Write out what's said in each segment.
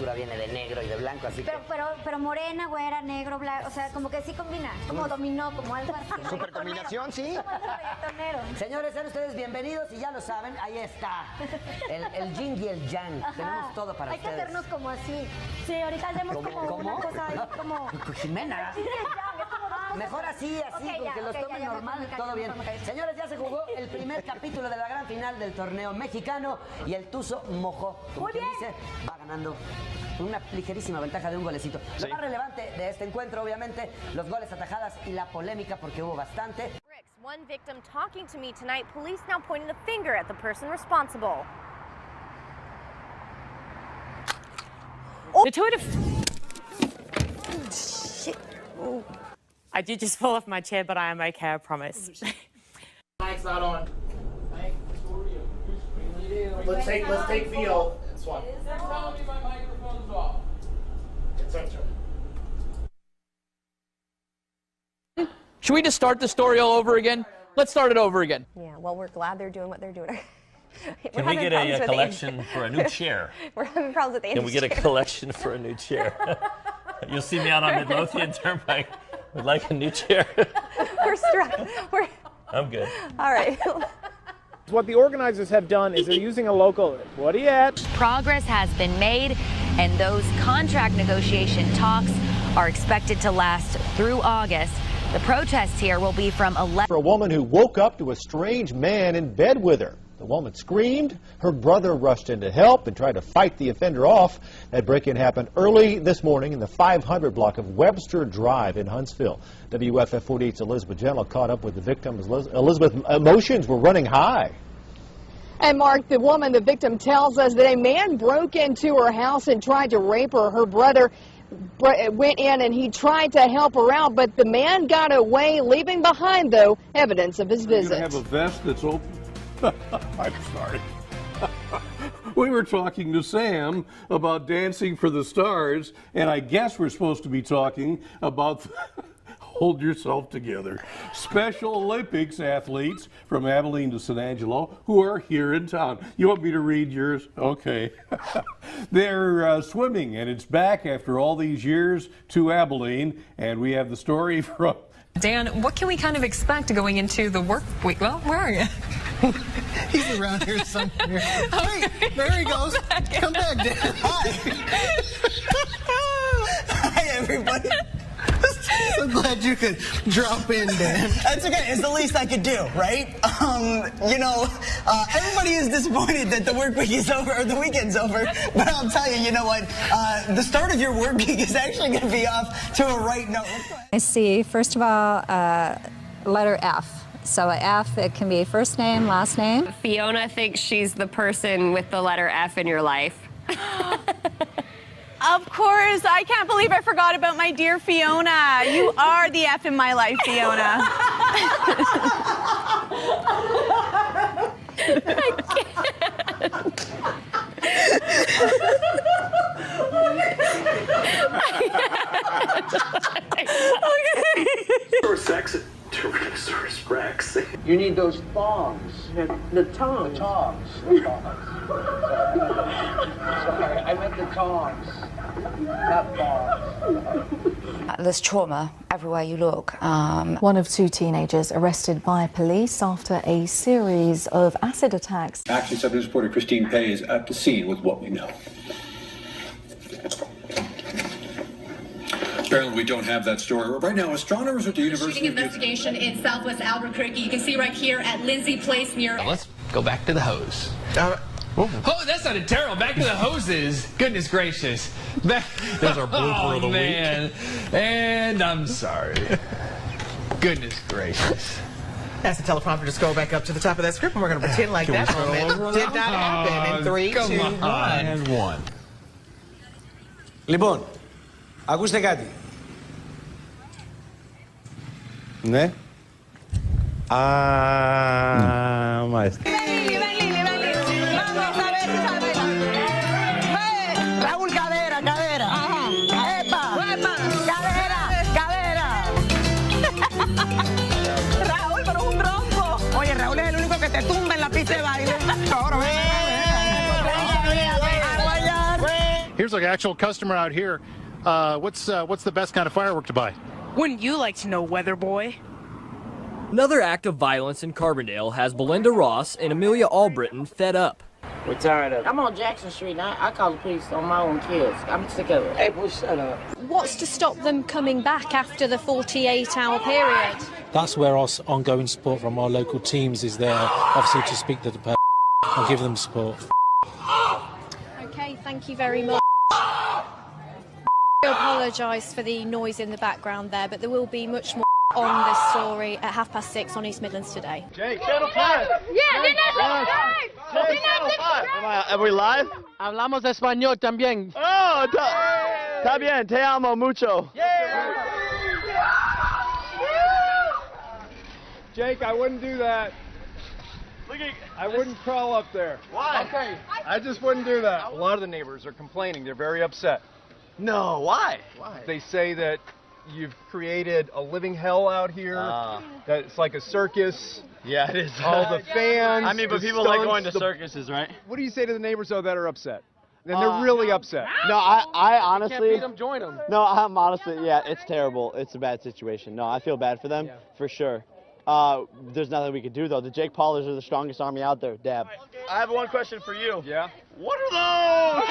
cultura viene de negro y de blanco, así pero morena, güera, negro, blanco, o sea, como que sí combina, como dominó, como algo así. Super combinación, sí. Señores, sean ustedes bienvenidos y ya lo saben, ahí está. El yin y el yang. Tenemos todo para Hay ustedes. Hay que hacernos como así. Sí, ahorita hacemos como una cosa ahí, como... Jimena. Mejor así, Okay, con que los tomen ya, normal, todo bien. Señores, ya se jugó el primer capítulo de la gran final del torneo mexicano y el Tuzo mojó. Como quien dice, va ganando con una ligerísima ventaja de un golecito. Lo más relevante de este encuentro, obviamente, los goles atajadas y la polémica, porque hubo bastante. One victim talking to me tonight, police now pointing the finger at the person responsible. The tour shit. Oh. I did just fall off my chair, but I am okay, I promise. Mic's not on. Let's take VO. That's one. They're telling me my microphone's off. It's our turn. Should we just start the story all over again? Let's start it over again. Yeah, well, we're glad they're doing what they're doing. Can we get a collection for a new chair? We're having problems with the Can we get a collection for a new chair? You'll see me out on Midlothian Turnpike with like a new chair. We're struck. I'm good. All right. What the organizers have done is they're using a local, what are you at? Progress has been made, and those contract negotiation talks are expected to last through August. The protest here will be from 11. For a woman who woke up to a strange man in bed with her. The woman screamed. Her brother rushed in to help and tried to fight the offender off. That break-in happened early this morning in the 500 block of Webster Drive in Huntsville. WFF 48's Elizabeth Gentle caught up with the victim. Elizabeth, emotions were running high. And Mark, the woman, the victim, tells us that a man broke into her house and tried to rape her. Her brother went in and he tried to help her out, but the man got away, leaving behind, though, evidence of his visit. You have a vest that's open. I'm sorry. We were talking to Sam about Dancing for the Stars, and I guess we're supposed to be talking about hold yourself together. Special Olympics athletes from Abilene to San Angelo who are here in town. You want me to read yours? Okay. They're swimming, and it's back after all these years to Abilene, and we have the story from... Dan, what can we kind of expect going into the work week? Well, where are you? He's around here somewhere. Hey, there he goes. Come back, Dan. Hi. Hi, everybody. So glad you could drop in, Dan. That's okay. It's the least I could do, right? Everybody is disappointed that the work week is over, or the weekend's over. But I'll tell you, you know what? The start of your work week is actually going to be off to a right note. I see, first of all, letter F. So a F, it can be first name, last name. Fiona thinks she's the person with the letter F in your life. Of course, I can't believe I forgot about my dear Fiona. You are the F in my life, Fiona. I Tyrannosaurus Rex. You need those thongs. The tongue. The tongs. Sorry, I meant the tongs. Not thongs. There's trauma everywhere you look. One of two teenagers arrested by police after a series of acid attacks. Action 7 reporter Christine Pei is at the scene with what we know. Apparently we don't have that story. Right now, astronomers at the University Shooting investigation in southwest Albuquerque. You can see right here at Lindsay Place near... Let's go back to the hose. Oh, that sounded terrible. Back to the hoses. Goodness gracious. There's our blooper of the week. And I'm sorry. Goodness gracious. Ask the teleprompter to scroll back up to the top of that script, and we're going to pretend like that moment did not happen. In 3, 2, 1. And 1. Λοιπόν, ακούστε κάτι. Ναι. Μάλιστα. Raúl, cadera, cadera. Epa, cadera, cadera. Raúl, pero es un tronco. Oye, Raúl es el único que te tumba en la pista de baile. Ahora, Here's like actual customer out here, what's the best kind of firework to buy? Wouldn't you like to know, weather boy? Another act of violence in Carbondale has Belinda Ross and Amelia Albritton fed up. We're tired of it. I'm on Jackson Street and I call the police on my own kids. I'm sick of it. Hey, boy, shut up. What's to stop them coming back after the 48-hour period? That's where our ongoing support from our local teams is there, obviously to speak to the person and give them support. Okay, thank you very much. I apologise for the noise in the background there, but there will be much more on this story at 6:30 on East Midlands today. Jake, Channel 5. Are we live? Hablamos español también. Oh, está bien, te amo mucho. Jake, I wouldn't do that. I wouldn't crawl up there. Why? Okay, I just wouldn't do that. A lot of the neighbors are complaining. They're very upset. No, why? They say that you've created a living hell out here. That it's like a circus. Yeah, it is. All the fans. I mean, but people like going to circuses, right? What do you say to the neighbors, though, that are upset? And they're really upset. No, I honestly... You can't beat them, join them. No, I'm honestly, yeah, it's terrible. It's a bad situation. No, I feel bad for them, for sure. There's nothing we can do, though. The Jake Paulers are the strongest army out there, Dab. I have one question for you. Yeah? What are those?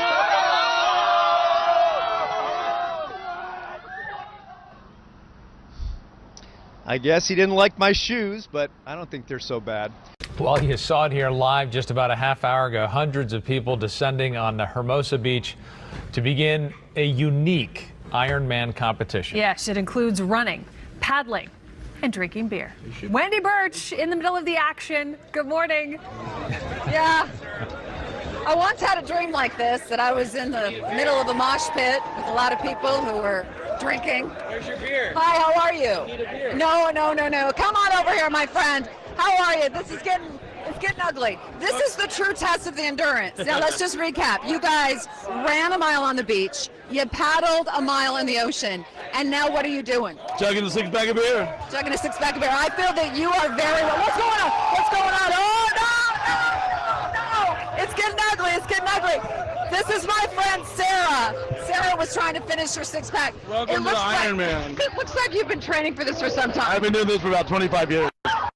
I guess he didn't like my shoes, but I don't think they're so bad. Well, you saw it here live just about a half hour ago. Hundreds of people descending on the Hermosa Beach to begin a unique Ironman competition. Yes, it includes running, paddling, and drinking beer. Wendy Birch in the middle of the action. Good morning. Yeah. I once had a dream like this, that I was in the middle of a mosh pit with a lot of people who were drinking. Where's your beer? Hi, how are you? Need a beer. No. Come on over here, my friend. How are you? It's getting ugly. This is the true test of the endurance. Now let's just recap. You guys ran a mile on the beach. You paddled a mile in the ocean. And now what are you doing? Chugging a 6-pack of beer. Chugging a 6-pack of beer. I feel that you are very well. What's going on? What's going on? Oh, no! It's getting ugly. It's getting ugly. This is my friend Sarah. Sarah was trying to finish her 6-pack. Welcome to the Ironman. It looks like you've been training for this for some time. I've been doing this for about 25 years. Time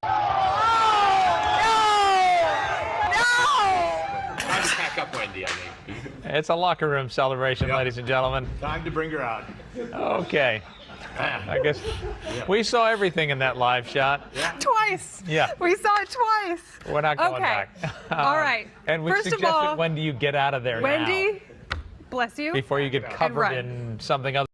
to pack up, Wendy, I think. It's a locker room celebration, ladies and gentlemen. Time to bring her out. Okay. I guess we saw everything in that live shot. Twice. Yeah. We saw it twice. We're not going back. All right. And we First of suggested, all, when do you get out of there Wendy, bless you. before you get covered in something other